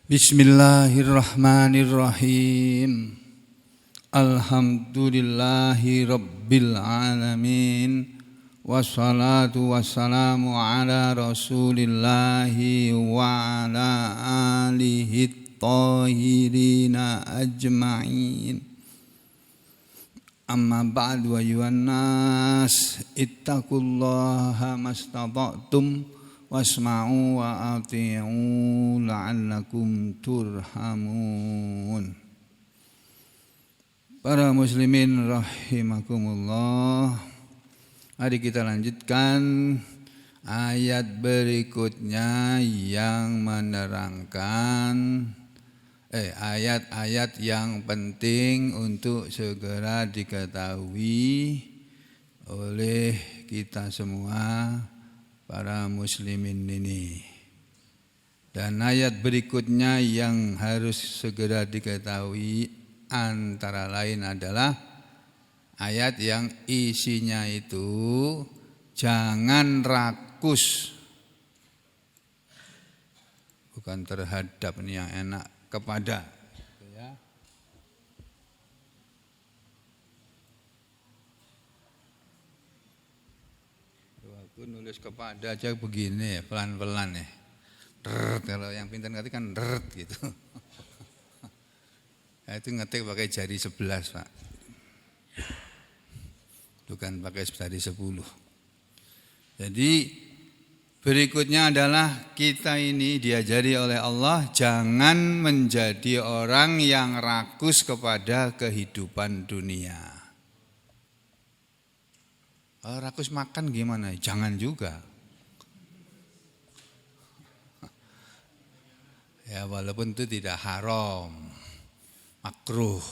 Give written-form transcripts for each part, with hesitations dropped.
Bismillahirrahmanirrahim. Alhamdulillahi rabbil alamin. Wassalatu wassalamu ala rasulillahi wa ala alihi thahirina ajma'in. Amma ba'du ayyuhan nas ittaqullaha mastata'tum wasma'u wa ati'u la'allakum turhamun. Para muslimin rahimakumullah, mari kita lanjutkan ayat berikutnya yang menerangkan ayat-ayat yang penting untuk segera diketahui oleh kita semua para muslimin ini. Dan ayat berikutnya yang harus segera diketahui antara lain adalah ayat yang isinya itu jangan rakus, bukan terhadap ini yang enak, kepada. Aku nulis kepada aja begini, pelan-pelan ya. Kalau yang pintar ngetik kan gitu. Nah, itu ngetik pakai jari 11, Pak. Bukan pakai jari 10. Jadi berikutnya adalah kita ini diajari oleh Allah jangan menjadi orang yang rakus kepada kehidupan dunia. Kalau rakus makan gimana? Jangan juga. Ya walaupun itu tidak haram, makruh.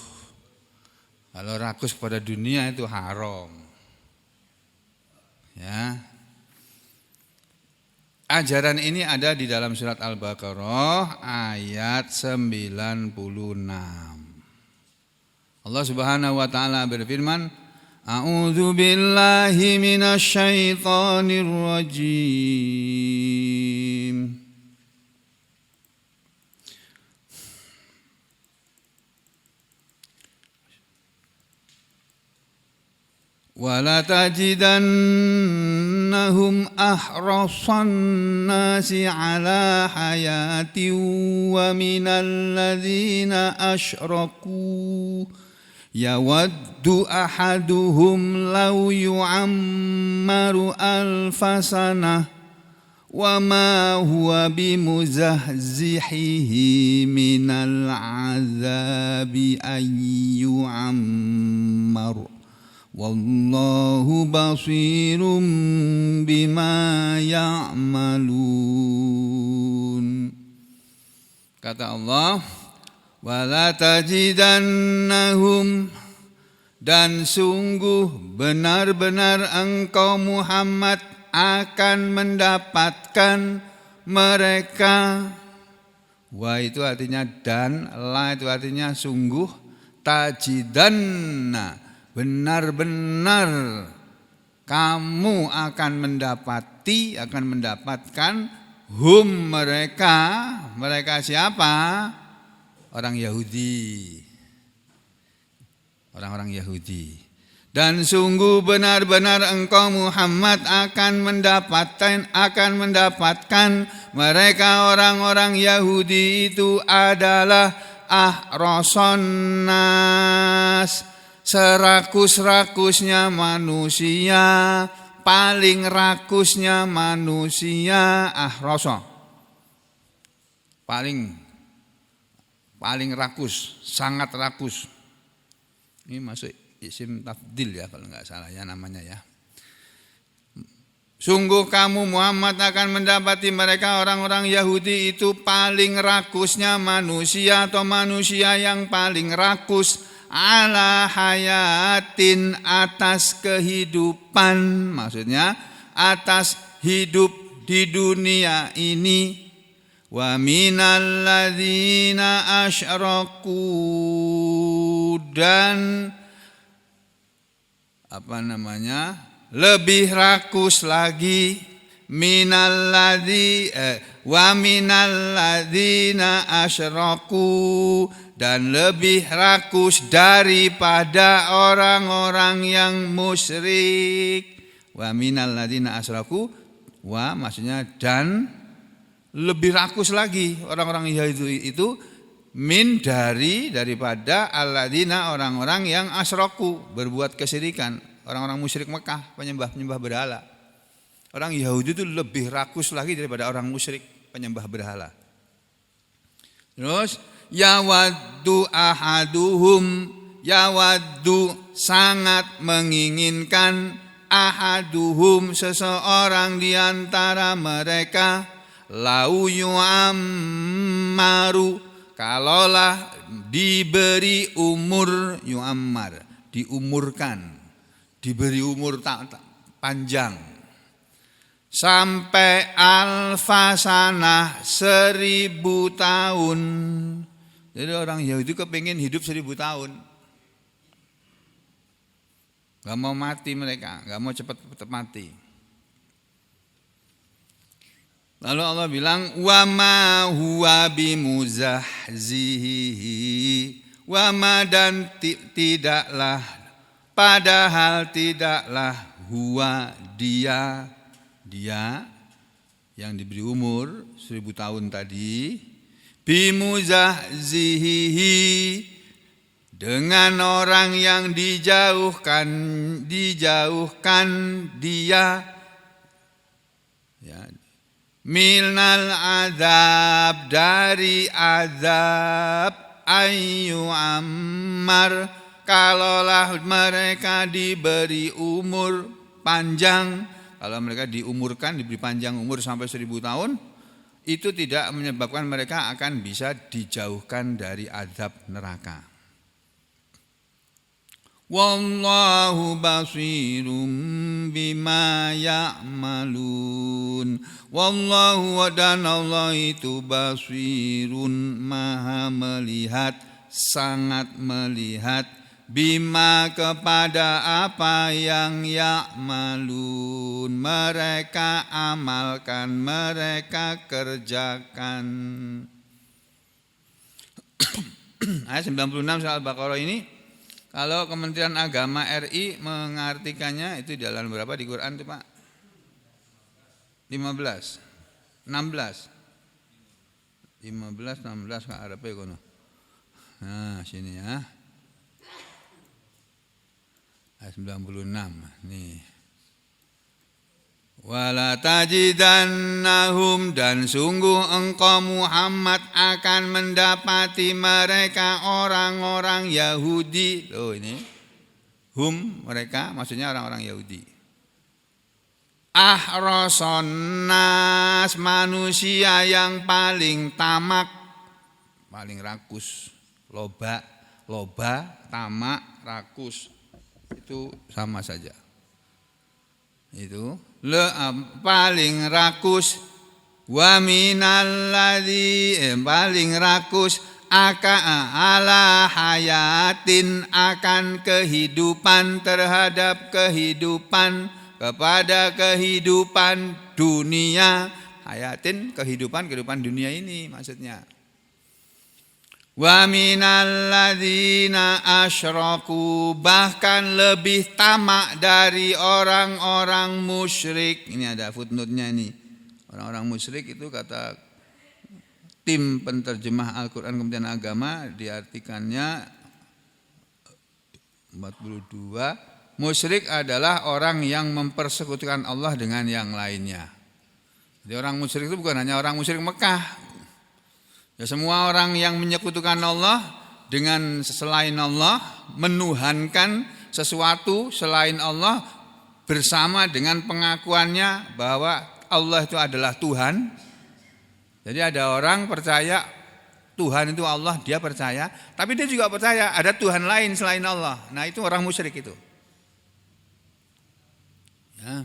Kalau rakus pada dunia itu haram. Ya. Ajaran ini ada di dalam surat Al-Baqarah ayat 96. Allah Subhanahu wa taala berfirman, A'udzu billahi minasy syaithanir rajim. Wala tajidannahum ahrasan nasi ala hayatin wa minal ladzina asyraku yawaddu ahaduhum law yu'ammaru alfasanah wa ma huwa bimuzahzihihi minal azabi ayyu'ammar wallahu basirum bima ya'malun. Kata Allah, wala tajidannahum, dan sungguh benar-benar engkau Muhammad akan mendapatkan mereka. Wa itu artinya dan, la itu artinya sungguh, tajidanna benar-benar kamu akan mendapatkan hum mereka siapa? Orang Yahudi, orang-orang Yahudi. Dan sungguh benar-benar engkau Muhammad akan mendapatkan mereka orang-orang Yahudi itu adalah ahrason nas, serakus-rakusnya manusia, paling rakusnya manusia, ahroso, paling rakus, sangat rakus. Ini masuk isim tafdil ya kalau nggak salah ya namanya ya. Sungguh kamu Muhammad akan mendapati mereka orang-orang Yahudi itu paling rakusnya manusia atau manusia yang paling rakus ala hayatin atas kehidupan, maksudnya atas hidup di dunia ini. Wa minal ladzina asyraku, dan lebih rakus lagi minal ladzi Wa minal ladzina asyraku, dan lebih rakus daripada orang-orang yang musyrik. Wa minal ladzina asyraku, wa maksudnya dan lebih rakus lagi orang-orang Yahudi itu min daripada alladzina orang-orang yang asyraku, berbuat kesyirikan, orang-orang musyrik Mekah, penyembah-penyembah berhala. Orang Yahudi itu lebih rakus lagi daripada orang musyrik penyembah berhala. Terus yawaddu ahaduhum, yawaddu sangat menginginkan, ahaduhum seseorang di antara mereka, lau yu'ammaru, kalaulah diberi umur, yu'ammar diumurkan, diberi umur panjang, sampai alfasanah 1000 tahun. Jadi orang Yahudi kepingin hidup 1000 tahun. Gak mau mati mereka, gak mau cepat mati. Lalu Allah bilang, wa ma huwa bimuzahzihi, wa ma dan tidaklah, padahal tidaklah huwa dia yang diberi umur 1000 tahun tadi, bimuzahzihi, dengan orang yang dijauhkan dia, ya, minal azab, dari azab, ayu ammar, kalaulah mereka diberi umur panjang. Kalau mereka diumurkan, diberi panjang umur sampai 1000 tahun, itu tidak menyebabkan mereka akan bisa dijauhkan dari azab neraka. Wallahu basirum bima ya'malun. Wallahu, dan Allah itu basirun, maha melihat, sangat melihat, bima kepada apa yang ya'malun mereka amalkan, mereka kerjakan. Ayat 96 surah Al-Baqarah ini, kalau Kementerian Agama RI mengartikannya itu dalam berapa di Quran itu Pak? 15, 16, 16 Kak Arab ya kono. Nah sini ya, ayat 96 nih. Wala tajidannahum, dan sungguh engkau Muhammad akan mendapati mereka orang-orang Yahudi. Loh ini hum, mereka maksudnya orang-orang Yahudi. Ahrason nas, manusia yang paling tamak, paling rakus. Loba, tamak, rakus, itu sama saja. Itu paling rakus, wa minal ladzi, paling rakus, ala hayatin, akan kehidupan, terhadap kehidupan, kepada kehidupan dunia. Hayatin, kehidupan dunia ini maksudnya. Wa minal ladzina asyraku, bahkan lebih tamak dari orang-orang musyrik. Ini ada footnote-nya nih. Orang-orang musyrik itu kata tim penterjemah Al-Quran Kementerian Agama, diartikannya 42. Musyrik adalah orang yang mempersekutukan Allah dengan yang lainnya. Jadi orang musyrik itu bukan hanya orang musyrik Mekah. Ya, semua orang yang menyekutukan Allah dengan selain Allah, menuhankan sesuatu selain Allah, bersama dengan pengakuannya bahwa Allah itu adalah Tuhan. Jadi ada orang percaya Tuhan itu Allah, dia percaya, tapi dia juga percaya ada Tuhan lain selain Allah. Nah itu orang musyrik itu. Ya.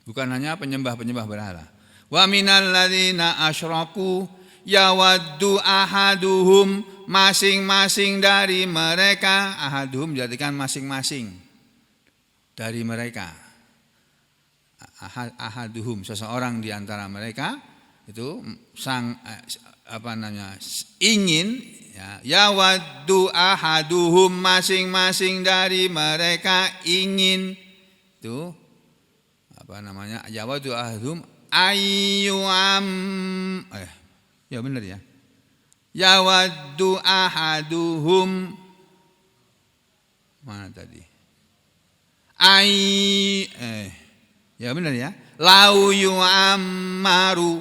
Bukan hanya penyembah-penyembah berhala. Wa minal ladzina asyraku yawaddu ahaduhum, masing-masing dari mereka, ahaduhum dijadikan masing-masing dari mereka. Ahaduhum, seseorang di antara mereka, itu ingin, ya, yawaddu ahaduhum, masing-masing dari mereka ingin, itu yawaddu ahaduhum ya benar ya, yawaddu ahaduhum, mana tadi, ya benar ya, lau yu'ammaru,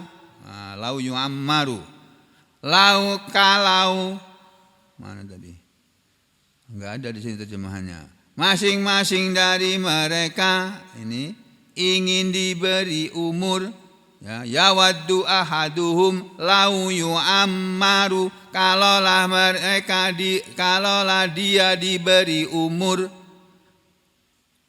lau kalau, mana tadi, enggak ada di sini terjemahannya. Masing-masing dari mereka ini ingin diberi umur, ya, yawaddu ahaduhum lau yu'ammaru, kalaulah dia diberi umur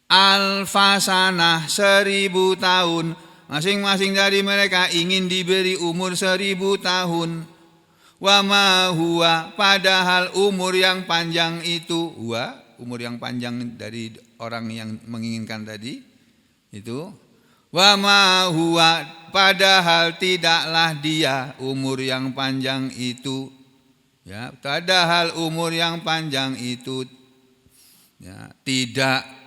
alfasanah, 1000 tahun. Masing-masing dari mereka ingin diberi umur 1000 tahun. Wa ma huwa, padahal umur yang panjang itu, umur yang panjang dari orang yang menginginkan tadi itu, wa ma huwa, padahal tidaklah dia umur yang panjang itu, ya, padahal umur yang panjang itu, ya, tidak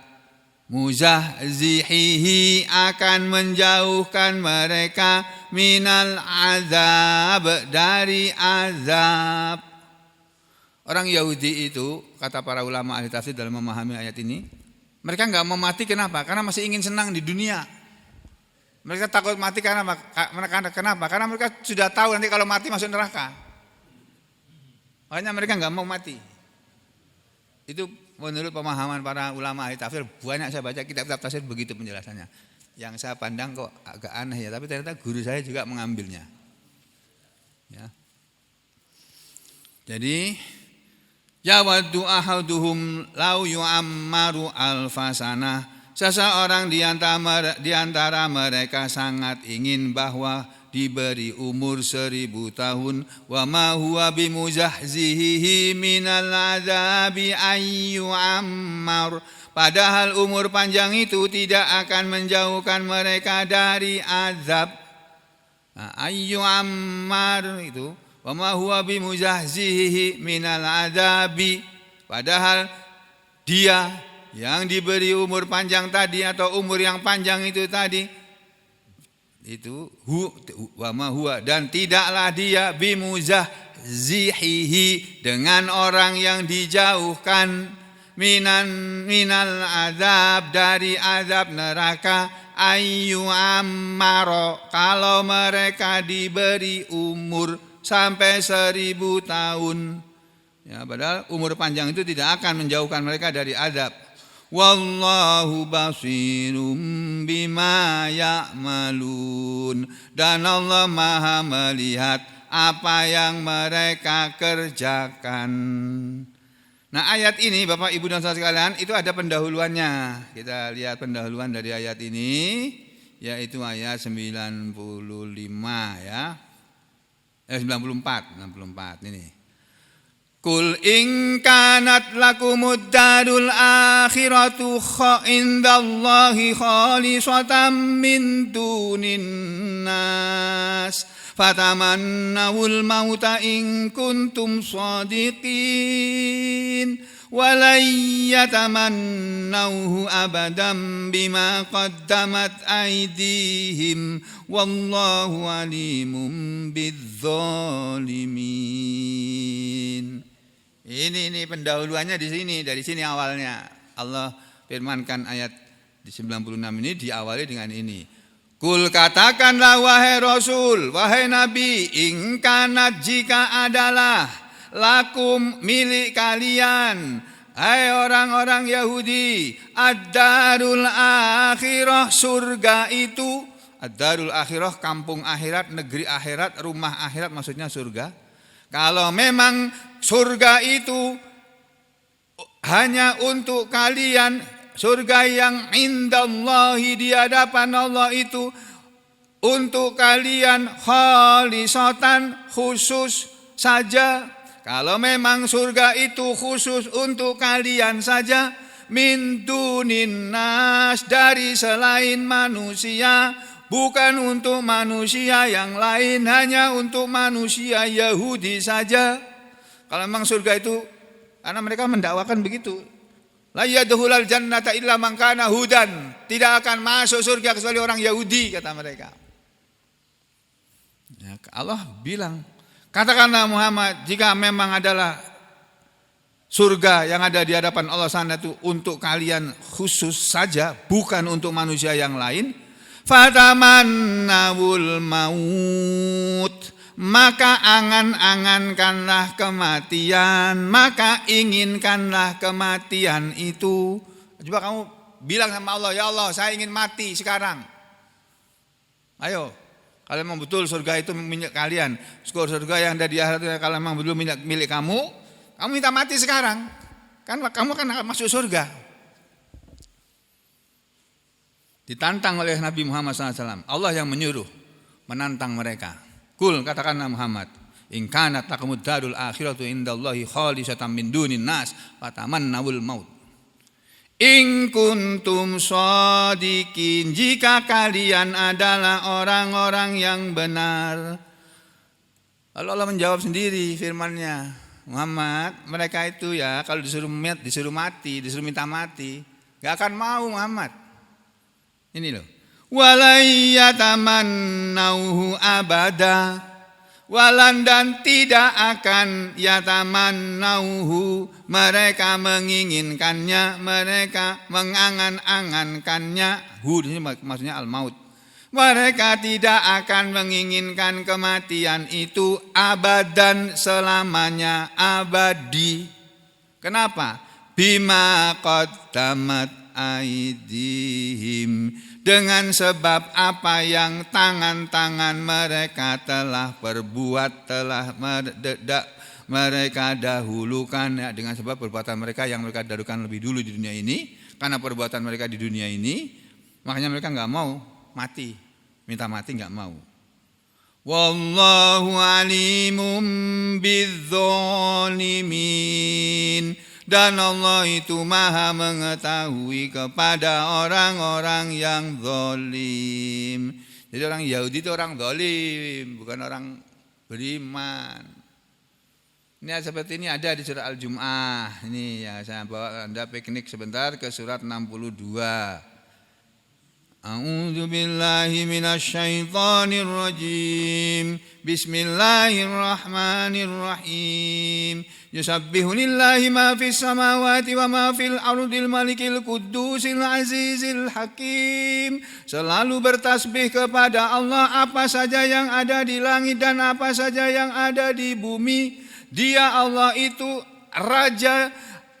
muzahzihihi, akan menjauhkan mereka minal azab, dari azab. Orang Yahudi itu, kata para ulama ahli tafsir dalam memahami ayat ini, mereka enggak mau mati. Kenapa? Karena masih ingin senang di dunia. Mereka takut mati kenapa? Karena mereka sudah tahu nanti kalau mati masuk neraka. Makanya mereka enggak mau mati. Itu menurut pemahaman para ulama ahli tafsir. Banyak saya baca kitab-kitab tafsir begitu penjelasannya. Yang saya pandang kok agak aneh ya, tapi ternyata guru saya juga mengambilnya. Ya. Jadi yawaddu ahaduhum lau yu'ammaru alfasanah, seseorang di antara mereka sangat ingin bahwa diberi umur 1000 tahun. Wa ma huwa bimuzahzihihi minal azabi ayyu'ammar, padahal umur panjang itu tidak akan menjauhkan mereka dari azab. Ayyu'ammar itu, wa ma huwa bimuzahzihihi minal azabi, padahal dia yang diberi umur panjang tadi atau umur yang panjang itu tadi, itu wa ma huwa, dan tidaklah dia bimuzahzihihi, dengan orang yang dijauhkan minal azab, dari azab neraka, ayyu'ammaro, kalau mereka diberi umur sampai 1000 tahun, ya, padahal umur panjang itu tidak akan menjauhkan mereka dari azab. Wallahu basirum bima ya'malun, dan Allah Maha melihat apa yang mereka kerjakan. Nah, ayat ini Bapak Ibu dan Saudara sekalian, itu ada pendahuluannya. Kita lihat pendahuluan dari ayat ini, yaitu ayat 95 ya. 94 ini. Kul in kanat lakumud darul akhiratu indallahi khalisatan min dunin nas fatamannawul mauta in kuntum shadiqin walan yatamannawhu abadan bima qaddamat aydihim wallahu alimun bizzalimin. Ini pendahuluannya di sini, dari sini awalnya. Allah firmankan ayat di 96 ini diawali dengan ini. Kul, katakanlah wahai Rasul, wahai Nabi, in kanat, jika adalah, lakum, milik kalian, hai orang-orang Yahudi, ad-darul akhirah, surga itu, ad-darul akhirah, kampung akhirat, negeri akhirat, rumah akhirat, maksudnya surga. Kalau memang surga itu hanya untuk kalian, surga yang indallahi, di hadapan Allah itu untuk kalian, khalisatan, khusus saja. Kalau memang surga itu khusus untuk kalian saja, min dunin nas, dari selain manusia, bukan untuk manusia yang lain, hanya untuk manusia Yahudi saja. Kalau memang surga itu, karena mereka mendakwakan begitu, la yadkhulul jannata illa man kana hudan, tidak akan masuk surga kecuali orang Yahudi, kata mereka. Ya, Allah bilang, katakanlah Muhammad, jika memang adalah surga yang ada di hadapan Allah sana itu untuk kalian khusus saja, bukan untuk manusia yang lain, fatamannawul maut, maka angan-angankanlah kematian, maka inginkanlah kematian itu. Coba kamu bilang sama Allah, ya Allah, saya ingin mati sekarang. Ayo, kalau memang betul surga itu milik kalian, surga yang ada di akhirat kalau memang betul milik kamu minta mati sekarang. Kan kamu kan akan masuk surga. Ditantang oleh Nabi Muhammad SAW. Allah yang menyuruh, menantang mereka. Kul, katakanlah Muhammad, in kanat lakumud darul akhiratu indallahi khalisatan min dunin nas fatamannawul maut. In kuntum shadiqin, jika kalian adalah orang-orang yang benar. Lalu Allah menjawab sendiri firman-Nya, Muhammad, mereka itu ya kalau disuruh mati, disuruh minta mati, gak akan mau Muhammad. Ini loh. Walayatamannauhu abada, walan dan tidak akan yatamannauhu, mereka menginginkannya, mereka mengangan-angankannya. Ini maksudnya al-maut. Mereka tidak akan menginginkan kematian itu abadan, selamanya, abadi. Kenapa? Bima qaddamat aidihim, dengan sebab apa yang tangan-tangan mereka telah perbuat, telah mereka dahulukan, ya, dengan sebab perbuatan mereka yang mereka dahulukan lebih dulu di dunia ini. Karena perbuatan mereka di dunia ini, makanya mereka enggak mau mati, minta mati enggak mau. Wallahu alimum bidzalimin, dan Allah itu maha mengetahui kepada orang-orang yang zalim. Jadi orang Yahudi itu orang zalim, bukan orang beriman. Ini seperti ini ada di surat Al-Jum'ah. Ini ya, saya bawa Anda piknik sebentar ke surat 62. A'udzu billahi minasyaitonir rajim. Bismillahirrahmanirrahim. Yusabbihu lillahi ma fis samawati wa ma fil ardil malikil quddusil azizil hakim. Selalu bertasbih kepada Allah apa saja yang ada di langit dan apa saja yang ada di bumi. Dia Allah itu Raja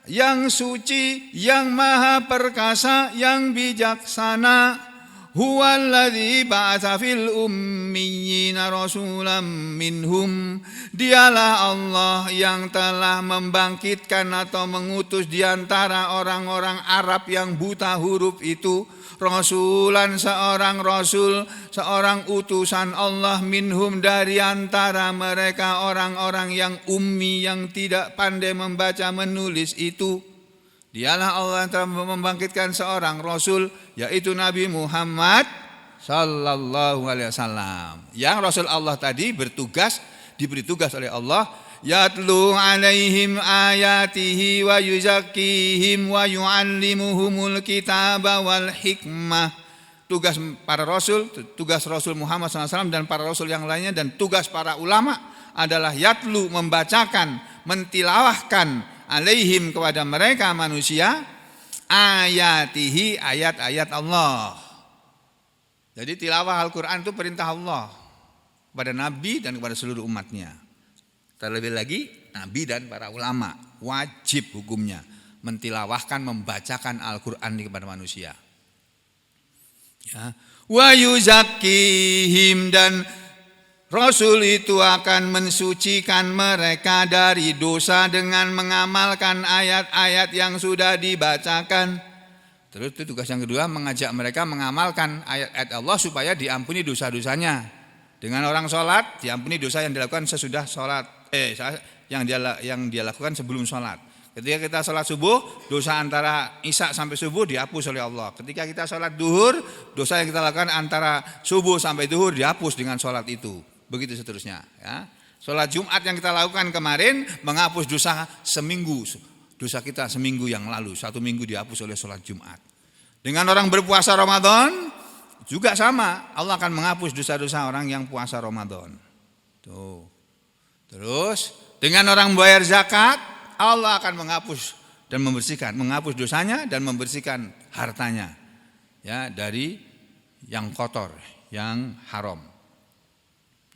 yang suci, yang maha perkasa, yang bijaksana. Huwallazi ba'atsa fil ummiyina rasulam minhum. Dialah Allah yang telah membangkitkan atau mengutus di antara orang-orang Arab yang buta huruf itu rasulan, seorang rasul, seorang utusan Allah, minhum, dari antara mereka orang-orang yang ummi, yang tidak pandai membaca menulis itu. Dialah Allah yang telah membangkitkan seorang rasul, yaitu Nabi Muhammad sallallahu alaihi wasallam. Yang rasul Allah tadi diberi tugas oleh Allah, yatlu alaihim ayatihi wa yuzakkihim wa yuallimuhumul kitaba wal hikmah. Tugas para rasul, tugas Rasul Muhammad SAW dan para rasul yang lainnya, dan tugas para ulama adalah yatlu, membacakan, mentilawahkan, alaihim, kepada mereka manusia, ayatihi, ayat-ayat Allah. Jadi tilawah Al-Quran itu perintah Allah kepada Nabi dan kepada seluruh umatnya. Terlebih lagi Nabi dan para ulama wajib hukumnya mentilawahkan, membacakan Al-Quran kepada manusia. Ya. Wa yuzakkihim, dan Rasul itu akan mensucikan mereka dari dosa dengan mengamalkan ayat-ayat yang sudah dibacakan. Terus itu tugas yang kedua, mengajak mereka mengamalkan ayat-ayat Allah supaya diampuni dosa-dosanya. Dengan orang sholat, diampuni dosa yang dilakukan sesudah sholat, yang dia lakukan sebelum sholat. Ketika kita sholat subuh, dosa antara isya sampai subuh dihapus oleh Allah. Ketika kita sholat duhur, dosa yang kita lakukan antara subuh sampai duhur dihapus dengan sholat itu. Begitu seterusnya. Ya. Sholat Jumat yang kita lakukan kemarin menghapus dosa seminggu. Dosa kita seminggu yang lalu, 1 minggu dihapus oleh sholat Jumat. Dengan orang berpuasa Ramadan juga sama. Allah akan menghapus dosa-dosa orang yang puasa Ramadan. Tuh. Terus dengan orang bayar zakat, Allah akan menghapus dan membersihkan, menghapus dosanya dan membersihkan hartanya ya dari yang kotor, yang haram.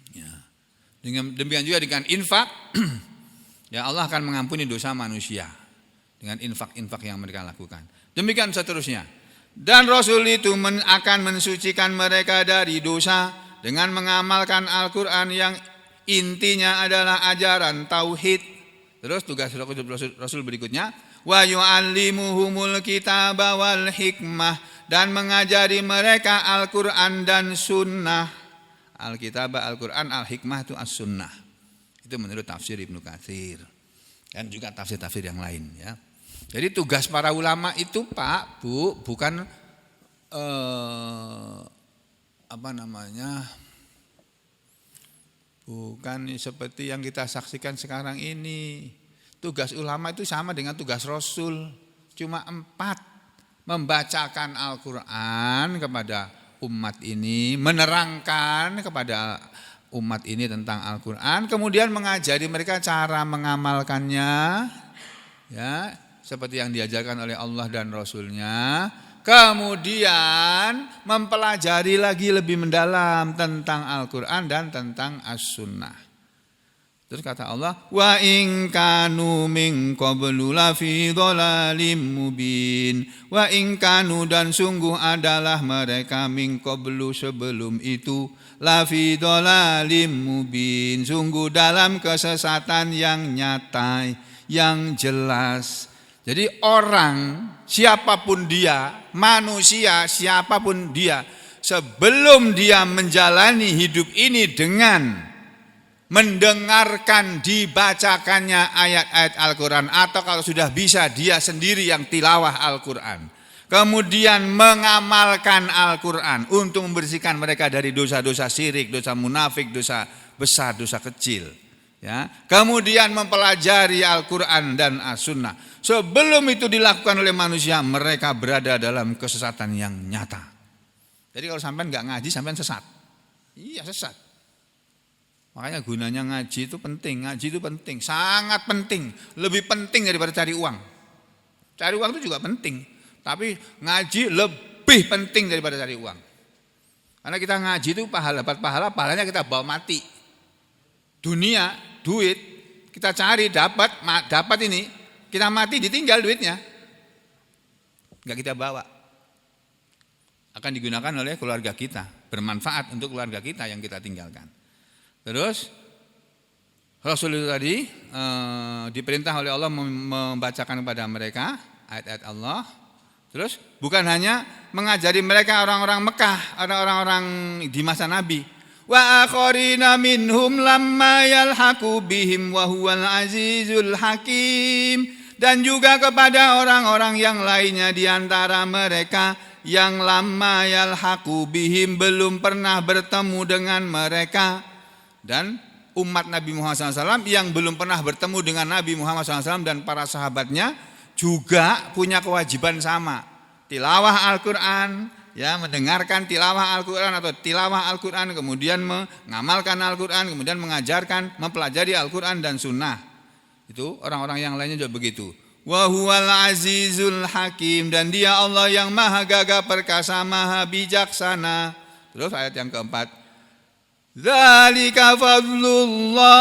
Ya. Demikian juga dengan infak, ya Allah akan mengampuni dosa manusia dengan infak-infak yang mereka lakukan. Demikian seterusnya. Dan Rasul itu akan mensucikan mereka dari dosa dengan mengamalkan Al-Quran yang intinya adalah ajaran tauhid. Terus tugas Rasul berikutnya, wa yu'allimuhumul kitaba wal hikmah, dan mengajari mereka Al-Qur'an dan sunnah. Al-kitab, Al-Qur'an, al-hikmah itu as-sunnah. Itu menurut tafsir Ibnu Katsir. Dan juga tafsir-tafsir yang lain ya. Jadi tugas para ulama itu Pak, Bu, bukan bukan seperti yang kita saksikan sekarang ini. Tugas ulama itu sama dengan tugas Rasul. Cuma 4. Membacakan Al-Quran kepada umat ini. Menerangkan kepada umat ini tentang Al-Quran. Kemudian mengajari mereka cara mengamalkannya. Ya, seperti yang diajarkan oleh Allah dan Rasulnya. Kemudian mempelajari lagi lebih mendalam tentang Al-Quran dan tentang As-Sunnah. Terus kata Allah, wa in kanu min qablu lafi dhalalim mubin. Wa in kanu, dan sungguh adalah mereka min qablu sebelum itu lafi dhalalim mubin. Sungguh dalam kesesatan yang nyata, yang jelas. Jadi orang siapapun dia, manusia siapapun dia, sebelum dia menjalani hidup ini dengan mendengarkan dibacakannya ayat-ayat Al-Quran, atau kalau sudah bisa dia sendiri yang tilawah Al-Quran, kemudian mengamalkan Al-Quran untuk membersihkan mereka dari dosa-dosa syirik, dosa munafik, dosa besar, dosa kecil. Ya, kemudian mempelajari Al-Quran dan As-Sunnah. Sebelum itu dilakukan oleh manusia, mereka berada dalam kesesatan yang nyata. Jadi kalau sampean nggak ngaji, sampean sesat. Iya, sesat. Makanya gunanya ngaji itu penting. Ngaji itu penting, sangat penting. Lebih penting daripada cari uang. Cari uang itu juga penting, tapi ngaji lebih penting daripada cari uang. Karena kita ngaji itu pahalanya kita bawa mati. Dunia, duit, kita cari dapat ini, kita mati ditinggal duitnya, nggak kita bawa, akan digunakan oleh keluarga kita, bermanfaat untuk keluarga kita yang kita tinggalkan. Terus Rasul itu tadi diperintah oleh Allah membacakan kepada mereka ayat-ayat Allah. Terus bukan hanya mengajari mereka orang-orang Mekah, orang-orang di masa Nabi. Wa akharina minhum lamma yalhaqu bihim wa huwal azizul hakim, dan juga kepada orang-orang yang lainnya di antara mereka yang lamma yalhaqu bihim, belum pernah bertemu dengan mereka, dan umat Nabi Muhammad SAW yang belum pernah bertemu dengan Nabi Muhammad SAW dan para sahabatnya juga punya kewajiban sama, tilawah Al-Quran. Ya, mendengarkan tilawah Al-Quran atau tilawah Al-Quran, kemudian mengamalkan Al-Quran, kemudian mengajarkan, mempelajari Al-Quran dan Sunnah. Itu orang-orang yang lainnya juga begitu. Wa huwal azizul hakim, dan dia Allah yang maha gagah perkasa, maha bijaksana. Terus ayat yang keempat, dzalika fadlullah,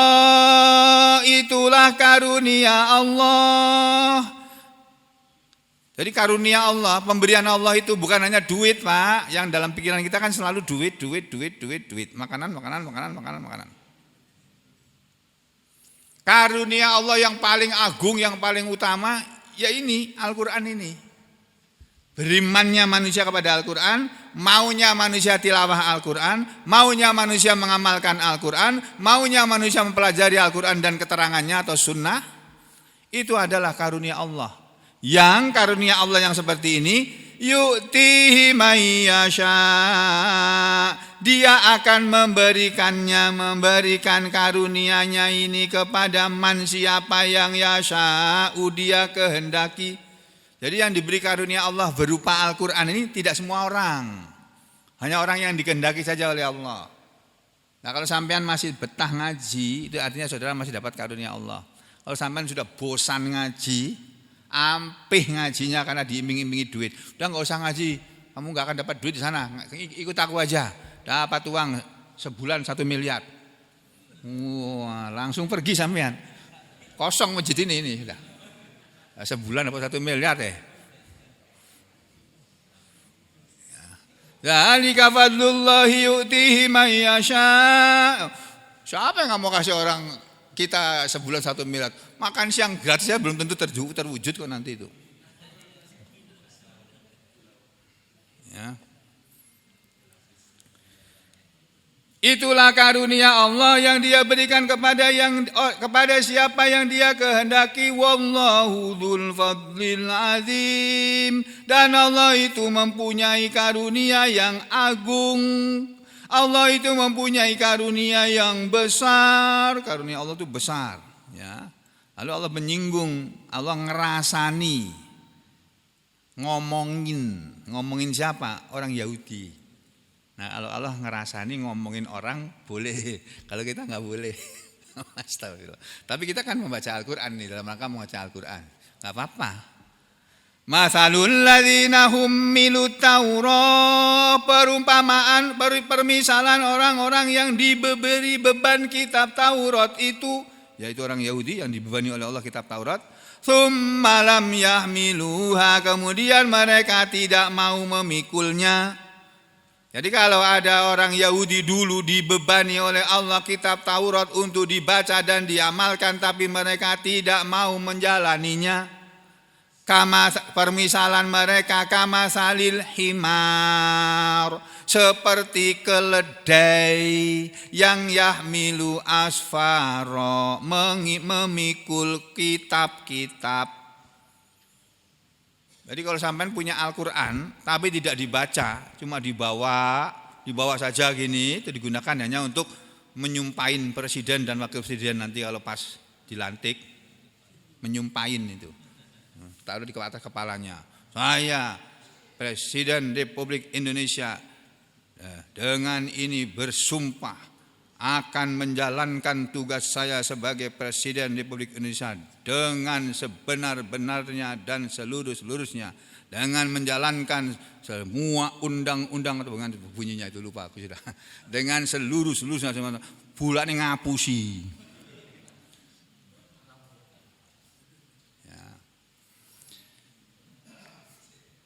itulah karunia Allah. Jadi karunia Allah, pemberian Allah itu bukan hanya duit, Pak. Yang dalam pikiran kita kan selalu duit. Makanan. Karunia Allah yang paling agung, yang paling utama, ya ini, Al-Quran ini. Berimannya manusia kepada Al-Quran, maunya manusia tilawah Al-Quran, maunya manusia mengamalkan Al-Quran, maunya manusia mempelajari Al-Quran dan keterangannya atau sunnah. Itu adalah karunia Allah. Yang karunia Allah yang seperti ini, yu'tihi may yasha. Dia akan memberikan karunia-Nya ini kepada man siapa yang yasha'u dia kehendaki. Jadi yang diberi karunia Allah berupa Al-Quran ini tidak semua orang. Hanya orang yang dikehendaki saja oleh Allah. Nah kalau sampean masih betah ngaji, itu artinya saudara masih dapat karunia Allah. Kalau sampean sudah bosan ngaji, ampih ngajinya karena diiming-imingi duit, udah nggak usah ngaji, kamu nggak akan dapat duit di sana, ikut aku aja, dapat uang sebulan 1 miliar. Wah, langsung pergi sampean, kosong masjid ini sudah. Sebulan dapat 1 miliar deh. Dzalika fadlullahi yu'tihi may yasha. Siapa yang nggak mau kasih orang kita sebulan 1 miliar? Makan siang gratis ya belum tentu terwujud kok nanti itu. Ya. Itulah karunia Allah yang Dia berikan kepada siapa yang Dia kehendaki. Wallahu dzul fadlil azim. Dan Allah itu mempunyai karunia yang agung. Allah itu mempunyai karunia yang besar. Karunia Allah itu besar, ya. Lalu Allah menyinggung, Allah ngerasani, ngomongin siapa? Orang Yahudi. Nah kalau Allah ngerasani ngomongin orang boleh, kalau kita nggak boleh. Astagfirullah. Tapi kita kan membaca Al-Quran nih, dalam rangka membaca Al-Quran, nggak apa-apa. Masalul ladzina hummilut Taurat, perumpamaan, permisalan orang-orang yang diberi beban kitab Taurat itu, yaitu orang Yahudi yang dibebani oleh Allah kitab Taurat. Tsumma lam yahmiluha, kemudian mereka tidak mau memikulnya. Jadi kalau ada orang Yahudi dulu dibebani oleh Allah kitab Taurat untuk dibaca dan diamalkan, tapi mereka tidak mau menjalaninya, permisalan mereka kama salil himar, seperti keledai yang yahmilu asfaro, memikul kitab-kitab. Jadi kalau sampean punya Al-Quran tapi tidak dibaca, cuma dibawa saja gini, itu digunakan hanya untuk menyumpahin presiden dan wakil presiden nanti kalau pas dilantik, menyumpahin itu. Taruh di atas kepalanya. Saya Presiden Republik Indonesia dengan ini bersumpah akan menjalankan tugas saya sebagai Presiden Republik Indonesia dengan sebenar-benarnya dan seluruh-seluruhnya, dengan menjalankan semua undang-undang atau dengan bunyinya itu lupa aku sudah, dengan seluruh-seluruhnya, bulan ngapusi.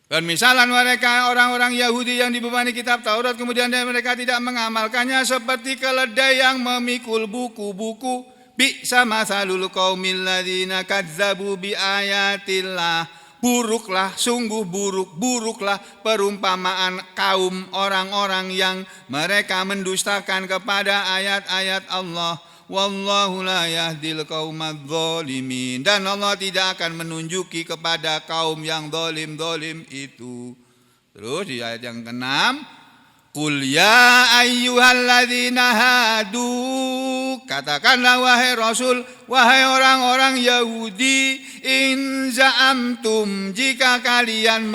Permisalan mereka orang-orang Yahudi yang dibebani kitab Taurat kemudian mereka tidak mengamalkannya seperti keledai yang memikul buku-buku. Bi'sa matsalul qaumil ladzina kadzdzabu bi ayatillah. Buruklah, sungguh buruklah perumpamaan kaum orang-orang yang mereka mendustakan kepada ayat-ayat Allah. Wallahu la yahdil qaumadz zalimin, dan Allah tidak akan menunjuki kepada kaum yang zalim itu. Terus di ayat yang ke-6, qul ya ayyuhalladzina hadu, katakanlah wahai Rasul, wahai orang-orang Yahudi, in za'amtum, jika kalian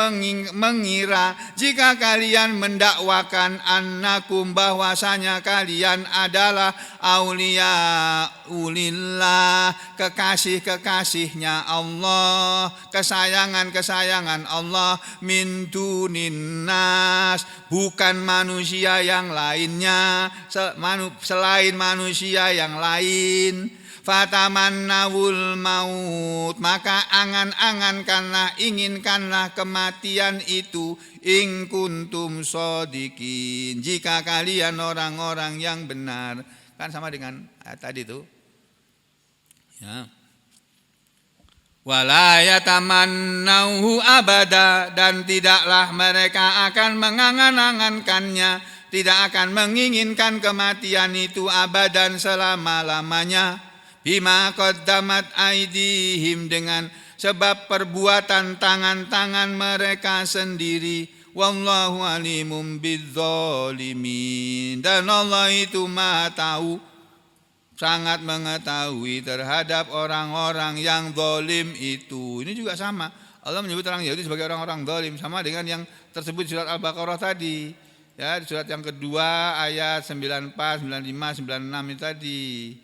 mengira, jika kalian mendakwakan annakum, bahwasanya kalian adalah auliya ulillah, kekasih-kekasihnya Allah, kesayangan-kesayangan Allah, min dunin nas, bukan manusia yang lainnya, selain manusia yang lain. Fatamannawul maut, maka angan-angankanlah, inginkanlah kematian itu, in kuntum shodiqin, jika kalian orang-orang yang benar. Kan sama dengan tadi itu, ya. Wala yatamannahu abada, dan tidaklah mereka akan mengangan-angankannya, tidak akan menginginkan kematian itu abadan, selama-lamanya. bima qaddamat aydihim, dengan sebab perbuatan tangan-tangan mereka sendiri. Wallahu alimum bidzalimin, dan Allah itu Maha tahu, sangat mengetahui terhadap orang-orang yang zalim itu. Ini juga sama. Allah menyebut orang Yahudi sebagai orang-orang zalim, sama dengan yang tersebut di surat Al-Baqarah tadi. Ya, di surat yang kedua ayat 94, 95, 96 itu tadi.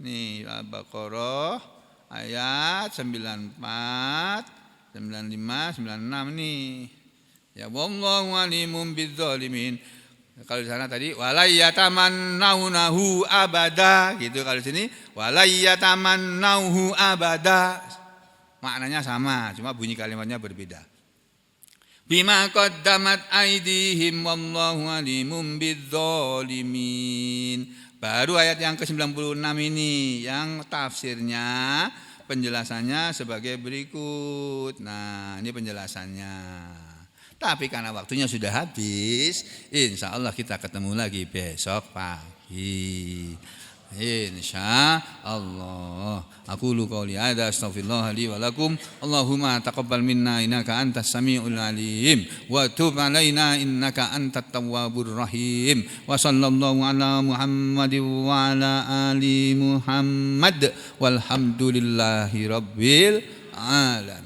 Nih Al-Baqarah ayat 94, 95, 96 nih. Ya, wallahu alimum bidzalimin. Kalau di sana tadi walayatamannaunahu abada gitu, kalau di sini walayatamannauhu abada. Maknanya sama, cuma bunyi kalimatnya berbeda. Bima qaddamat aydihim wallahu alimum bidzalimin. Baru ayat yang ke-96 ini yang tafsirnya, penjelasannya sebagai berikut. Nah, ini penjelasannya. Tapi karena waktunya sudah habis, insya Allah kita ketemu lagi besok pagi. Insya Allah. Aku qouli hadza astaghfirullah li wa lakum. Allahumma taqabbal minna innaka antas samiul alim wa tub alaina innaka antat tawwabur rahim. Wa sallallahu ala Muhammadin wa ala ali Muhammad walhamdulillahi rabbil alamin.